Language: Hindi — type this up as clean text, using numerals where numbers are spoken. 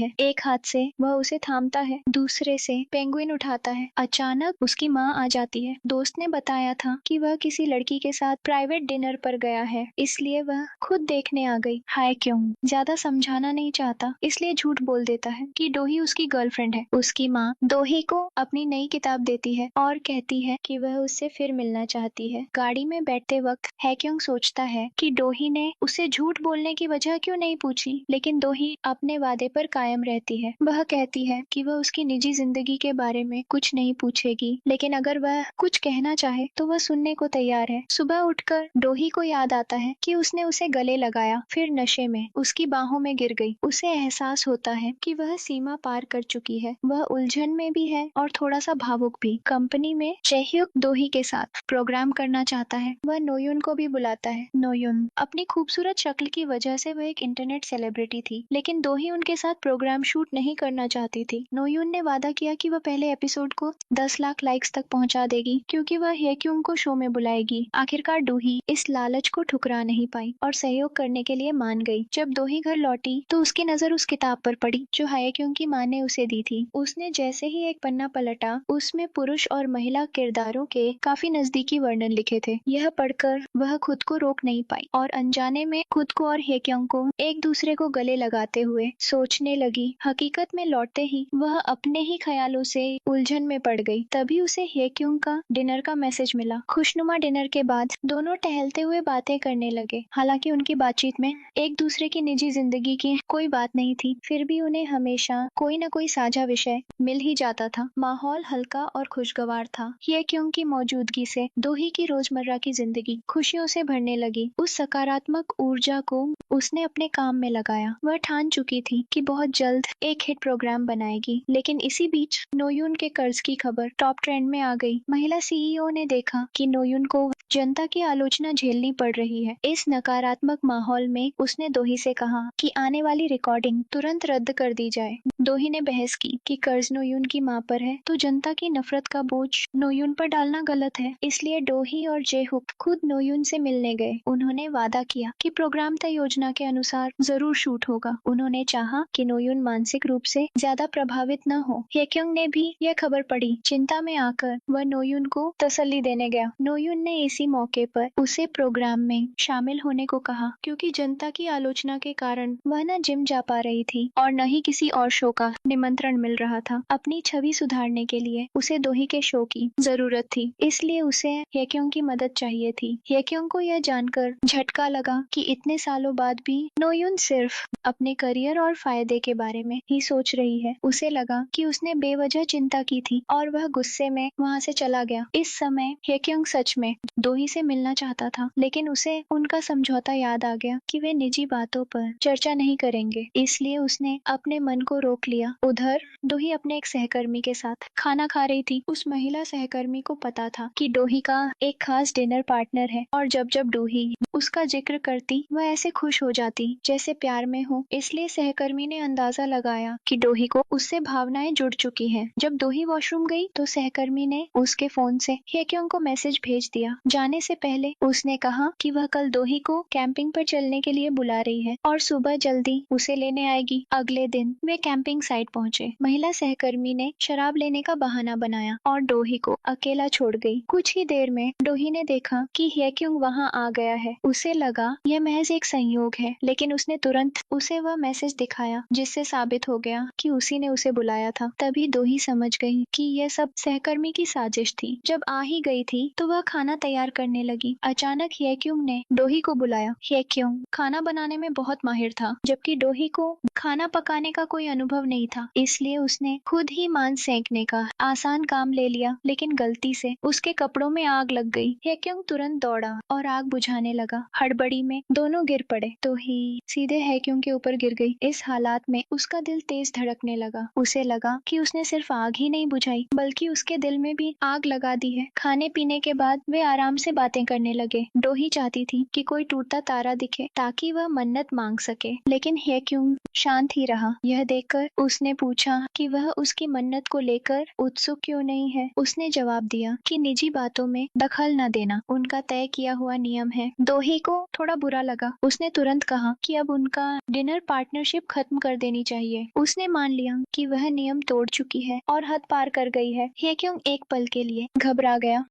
है। एक हाथ से वह उसे थामता है, दूसरे से पेंगुइन उठाता है। अचानक उसकी माँ आ जाती है। दोस्त ने बताया था कि वह किसी लड़की के साथ प्राइवेट डिनर पर गया है, इसलिए वह खुद देखने आ गई। हाय क्यों ज्यादा समझाना नहीं चाहता, इसलिए झूठ बोल देता है कि डोही उसकी गर्लफ्रेंड है। उसकी माँ डोही को अपनी नई किताब देती है और कहती है कि वह उससे फिर मिलना चाहती है। गाड़ी में बैठते वक्त हैक्योंग सोचता है कि डोही ने उसे झूठ बोलने की वजह क्यों नहीं पूछी, लेकिन डोही अपने वादे पर कायम रहती है। वह कहती है कि वह उसकी निजी जिंदगी के बारे में कुछ नहीं पूछेगी, लेकिन अगर वह कुछ कहना चाहे तो वह सुनने को तैयार है। सुबह उठकर डोही को याद आता है कि उसने उसे गले लगाया, फिर नशे में उसकी बाहों में गिर गई। उसे एहसास होता है कि वह सीमा पार कर चुकी है। वह उलझन में भी है और थोड़ा सा भावुक भी। कंपनी में चेह्युक डोही के साथ प्रोग्राम करना चाहता है। वह नोयुन को भी बुलाता है। नोयुन अपनी खूबसूरत शक्ल की वजह से वह एक इंटरनेट सेलिब्रिटी थी, लेकिन डोही उनके साथ प्रोग्राम शूट नहीं करना चाहती थी। नोयुन ने वादा किया कि वह पहले एपिसोड को 10 लाख लाइक्स तक पहुंचा देगी, क्योंकि वह हैक्योंग को शो में बुलाएगी। आखिरकार डोही इस लालच को ठुकरा नहीं पाई और सहयोग करने के लिए मान गई। जब डोही घर लौटी तो उसकी नजर उस किताब पर पड़ी जो हैक्योंग की माँ ने उसे दी थी। उसने जैसे ही एक पन्ना पलटा, उसमें पुरुष और महिला किरदारों के काफी नजदीकी वर्णन लिखे थे। यह पढ़कर वह खुद को रोक नहीं पाई और अनजाने में खुद को और हैक्योंग को एक दूसरे को गले लगाते हुए सोचने लगी। हकीकत में लौटते ही वह अपने ही ख्यालों से उलझन में पड़ गई। तभी उसे हैक्योंग का डिनर का मैसेज मिला। खुशनुमा डिनर के बाद दोनों टहलते हुए बातें करने लगे। हालांकि उनकी बातचीत में एक दूसरे की निजी जिंदगी की कोई बात नहीं थी, फिर भी उन्हें हमेशा कोई न कोई साझा विषय मिल ही जाता था। माहौल हल्का और खुशगवार था। हैक्योंग की मौजूदगी से डोही की रोजमर्रा की जिंदगी खुशियों से भरने लगी। उस सकारात्मक ऊर्जा को उसने अपने काम में लगाया। वह ठान चुकी थी कि बहुत जल्द एक हिट प्रोग्राम बनाएगी। लेकिन इसी बीच नोयुन के कर्ज की खबर टॉप ट्रेंड में आ गई। महिला सीईओ ने देखा कि नोयुन को जनता की आलोचना झेलनी पड़ रही है। इस नकारात्मक माहौल में उसने डोही से कहा कि आने वाली रिकॉर्डिंग तुरंत रद्द कर दी जाए। डोही ने बहस की कि कर्ज नोयुन की मां पर है तो जनता की नफरत का बोझ नोयुन पर डालना गलत है। इसलिए डोही और जेहुक खुद नोयुन से मिलने गए। उन्होंने वादा किया कि प्रोग्राम तय योजना के अनुसार जरूर शूट होगा। उन्होंने चाहा कि नोयुन मानसिक रूप से ज्यादा प्रभावित न हो। हैक्योंग ने भी यह खबर पढ़ी। चिंता में आकर वह नोयुन को तसल्ली देने गया। नोयुन ने इसी मौके पर उसे प्रोग्राम में शामिल होने को कहा, क्योंकि जनता की आलोचना के कारण वह न जिम जा पा रही थी और न ही किसी और शो का निमंत्रण मिल रहा था। अपनी छवि सुधारने के लिए उसे डोही के शो की जरूरत थी, इसलिए उसे हैक्योंग की मदद चाहिए थी। हैक्योंग को यह जानकर झटका लगा कि इतने सालों बाद भी नोयुन सिर्फ अपने करियर और फायदे के बारे में ही सोच रही है। उसे लगा कि उसने बेवजह चिंता की थी और वह गुस्से में वहां से चला गया। इस समय हैक्योंग सच में डोही से मिलना चाहता था, लेकिन उसे उनका समझौता याद आ गया कि वे निजी बातों पर चर्चा नहीं करेंगे, इसलिए उसने अपने मन को रोक लिया। उधर डोही अपने एक सहकर्मी के साथ खाना खा रही थी। उस महिला सहकर्मी को पता था कि डोही का एक खास डिनर पार्टनर है और जब जब डोही उसका जिक्र करती वह ऐसे खुश हो जाती जैसे प्यार में हो। इसलिए सहकर्मी ने अंदाजा लगाया कि डोही को उससे भावनाएं जुड़ चुकी हैं। जब डोही वॉशरूम गई तो सहकर्मी ने उसके फोन से हैक्योंग को मैसेज भेज दिया। जाने से पहले उसने कहा कि वह कल डोही को कैंपिंग पर चलने के लिए बुला रही है और सुबह जल्दी उसे लेने आएगी। अगले दिन वे कैंपिंग साइट पहुंचे। महिला सहकर्मी ने शराब लेने का बहाना बनाया और डोही को अकेला छोड़ गई। कुछ ही देर में डोही ने देखा कि हैक्योंग वहां आ गया है। उसे लगा यह महज एक संयोग है, लेकिन उसने तुरंत उसे वह मैसेज दिखाया जिससे साबित हो गया कि उसी ने उसे बुलाया था। तभी डोही समझ गई कि यह सब सहकर्मी की साजिश थी। जब आ ही गई थी तो वह खाना तैयार करने लगी। अचानक हैक्योंग ने डोही को बुलाया। हैक्योंग खाना बनाने में बहुत माहिर था, जबकि डोही को खाना पकाने का कोई अनुभव नहीं था। इसलिए उसने खुद ही मांस सेंकने का आसान काम ले लिया, लेकिन गलती से उसके कपड़ों में आग लग गई। हैक्योंग तुरंत दौड़ा और आग बुझाने लगा। हड़बड़ी में दोनों गिर पड़े। डोही सीधे हैक्योंग के ऊपर गिर गई। इस हालात में उसका दिल तेज धड़कने लगा। उसे लगा कि उसने सिर्फ आग ही नहीं बुझाई, बल्कि उसके दिल में भी आग लगा दी है। खाने पीने के बाद वे आराम से बातें करने लगे। डोही चाहती थी कि कोई टूटता तारा दिखे ताकि वह मन्नत मांग सके, लेकिन हैक्योंग शांत ही रहा। यह देखकर उसने पूछा कि वह उसकी मन्नत को लेकर उत्सुक क्यों नहीं है। उसने जवाब दिया कि निजी बातों में दखल न देना उनका तय किया हुआ नियम है। सोही को थोड़ा बुरा लगा। उसने तुरंत कहा कि अब उनका डिनर पार्टनरशिप खत्म कर देनी चाहिए। उसने मान लिया कि वह नियम तोड़ चुकी है और हद पार कर गई है। हे क्यों एक पल के लिए घबरा गया।